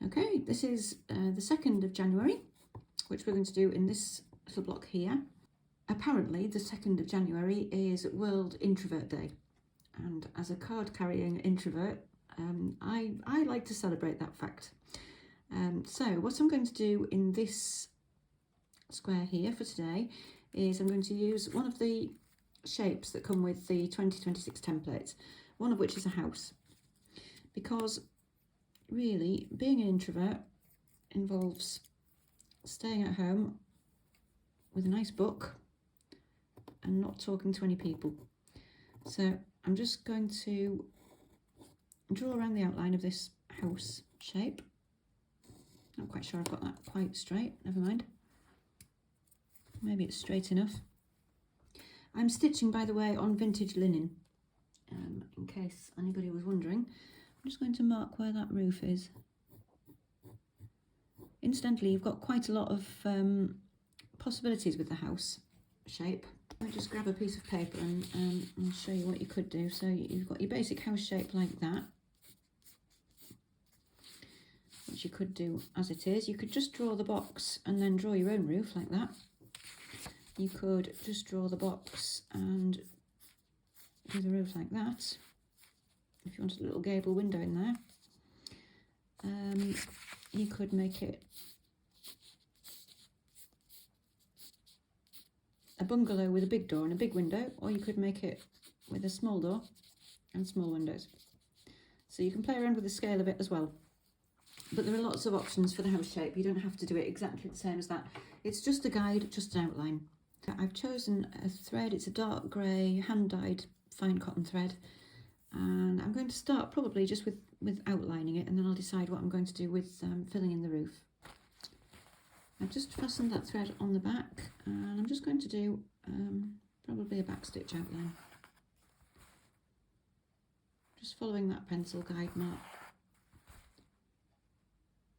Okay, this is the 2nd of January, which we're going to do in this little block here. Apparently, the 2nd of January is World Introvert Day. And as a card-carrying introvert, I like to celebrate that fact. So what I'm going to do in this square here for today is I'm going to use one of the shapes that come with the 2026 templates, one of which is a house. Because really, being an introvert involves staying at home with a nice book and not talking to any people. So I'm just going to draw around the outline of this house shape. Not quite sure I've got that quite straight, never mind. Maybe it's straight enough. I'm stitching, by the way, on vintage linen, in case anybody was wondering. I'm just going to mark where that roof is. Incidentally, you've got quite a lot of possibilities with the house shape. I'll just grab a piece of paper and I'll show you what you could do. So you've got your basic house shape like that, which you could do as it is. You could just draw the box and then draw your own roof like that. You could just draw the box and do the roof like that, if you wanted a little gable window in there. You could make it a bungalow with a big door and a big window, or you could make it with a small door and small windows. So you can play around with the scale of it as well. But there are lots of options for the house shape. You don't have to do it exactly the same as that. It's just a guide, just an outline. I've chosen a thread. It's a dark grey, hand-dyed fine cotton thread. And I'm going to start probably just with outlining it, and then I'll decide what I'm going to do with filling in the roof. I've just fastened that thread on the back, and I'm just going to do probably a back stitch outline. Just following that pencil guide mark.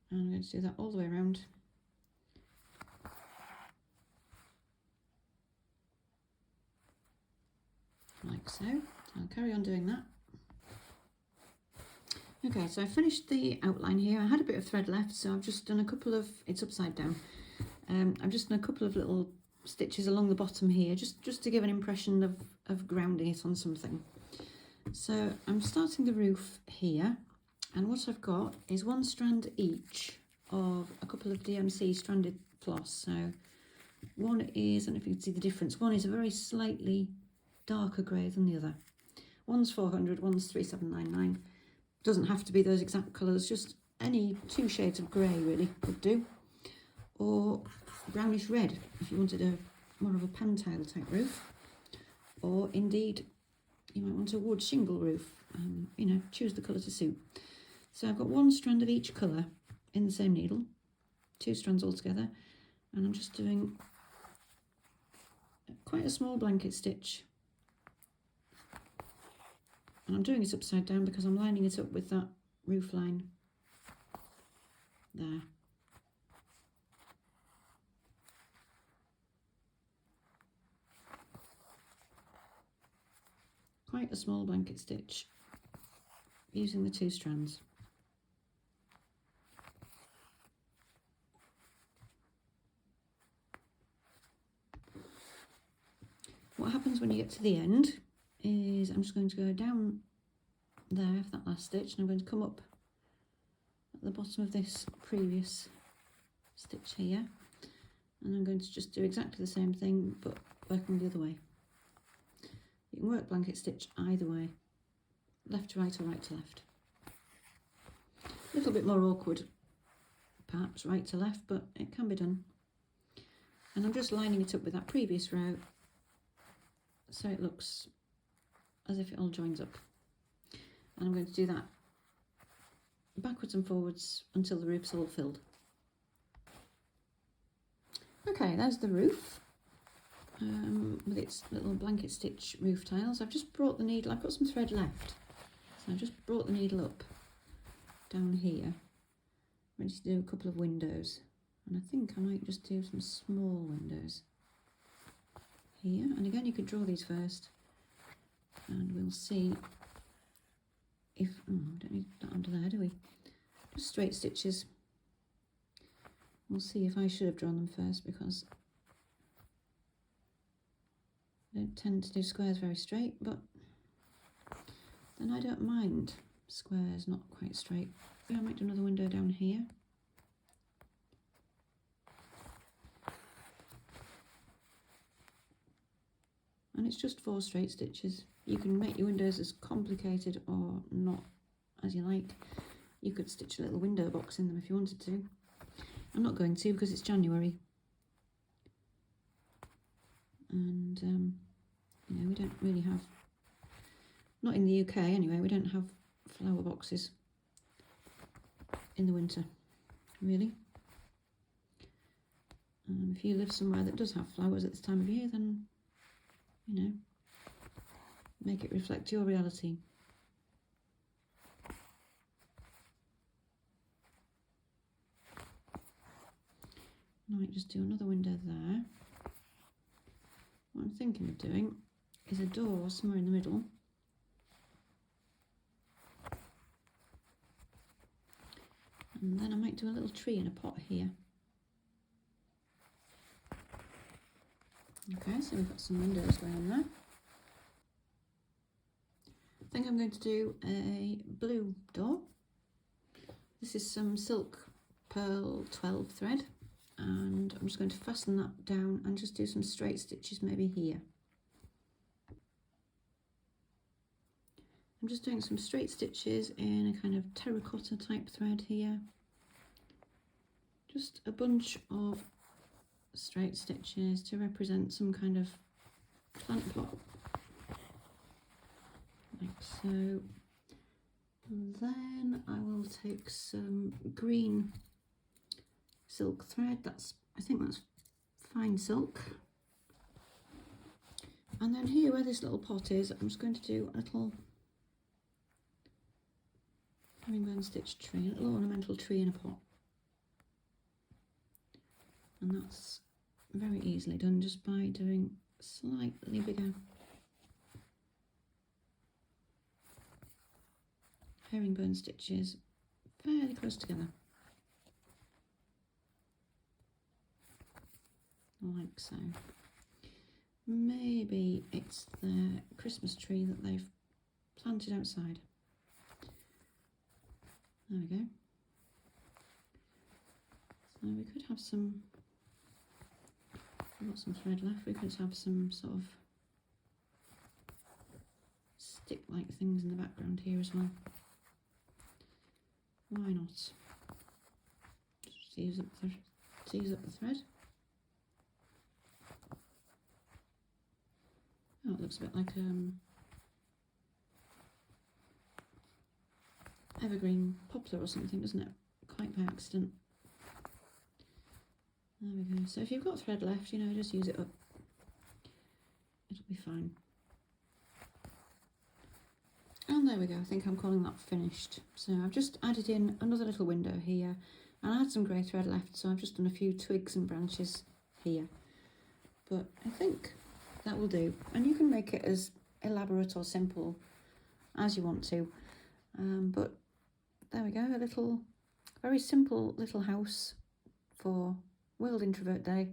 And I'm going to do that all the way around. Like so. I'll carry on doing that. Okay, so I finished the outline here. I had a bit of thread left, so I've just done a couple of, it's upside down. I've just done a couple of little stitches along the bottom here, just to give an impression of grounding it on something. So I'm starting the roof here, and what I've got is one strand each of a couple of DMC stranded floss. So one is, I don't know if you can see the difference, one is a very slightly darker grey than the other. One's 400, one's 3799. Doesn't have to be those exact colours, just any 2 shades of grey really would do. Or brownish red if you wanted a more of a pan-tile type roof. Or indeed, you might want a wood shingle roof. You know, choose the colour to suit. So I've got one strand of each colour in the same needle, 2 strands altogether, and I'm just doing quite a small blanket stitch. And I'm doing it upside down because I'm lining it up with that roof line there. Quite a small blanket stitch using the 2 strands. What happens when you get to the end is I'm just going to go down there for that last stitch, and I'm going to come up at the bottom of this previous stitch here, and I'm going to just do exactly the same thing but working the other way. You can work blanket stitch either way, left to right or right to left. A little bit more awkward perhaps right to left, but it can be done. And I'm just lining it up with that previous row so it looks as if it all joins up. And I'm going to do that backwards and forwards until the roof's all filled. Okay, there's the roof with its little blanket stitch roof tiles. I've just brought the needle, I've got some thread left, so I've just brought the needle up down here, ready to do a couple of windows, and I think I might just do some small windows here. And again, you could draw these first, and we'll see if, oh, we don't need that under there, do we? just straight stitches. We'll see if I should have drawn them first, because I don't tend to do squares very straight, but then I don't mind squares not quite straight. Yeah, I might do another window down here. And it's just 4 straight stitches. You can make your windows as complicated or not as you like. You could stitch a little window box in them if you wanted to. I'm not going to, because it's January. And, you know, we don't really have, not in the UK anyway, we don't have flower boxes in the winter, really. If you live somewhere that does have flowers at this time of year, then, you know, make it reflect your reality. I might just do another window there. What I'm thinking of doing is a door somewhere in the middle. And then I might do a little tree in a pot here. Okay, so we've got some windows going on there. I think I'm going to do a blue door. This is some silk pearl 12 thread, and I'm just going to fasten that down and just do some straight stitches maybe here. I'm just doing some straight stitches in a kind of terracotta type thread here. Just a bunch of straight stitches to represent some kind of plant pot, like so. And then I will take some green silk thread. I think that's fine silk. And then here where this little pot is, I'm just going to do a little herringbone stitch tree, a little ornamental tree in a pot. And that's very easily done just by doing slightly bigger herringbone stitches fairly close together, like so. Maybe it's the Christmas tree that they've planted outside. There we go. So we could have some, we've got some thread left, we could have some sort of stick-like things in the background here as well. Why not? Just use up the thread. Oh, it looks a bit like evergreen poplar or something, doesn't it? Quite by accident. There we go. So if you've got thread left, you know, just use it up. It'll be fine. And there we go. I think I'm calling that finished. So I've just added in another little window here, and I had some grey thread left, so I've just done a few twigs and branches here. But I think that will do. And you can make it as elaborate or simple as you want to. But there we go, a little, very simple little house for World Introvert Day.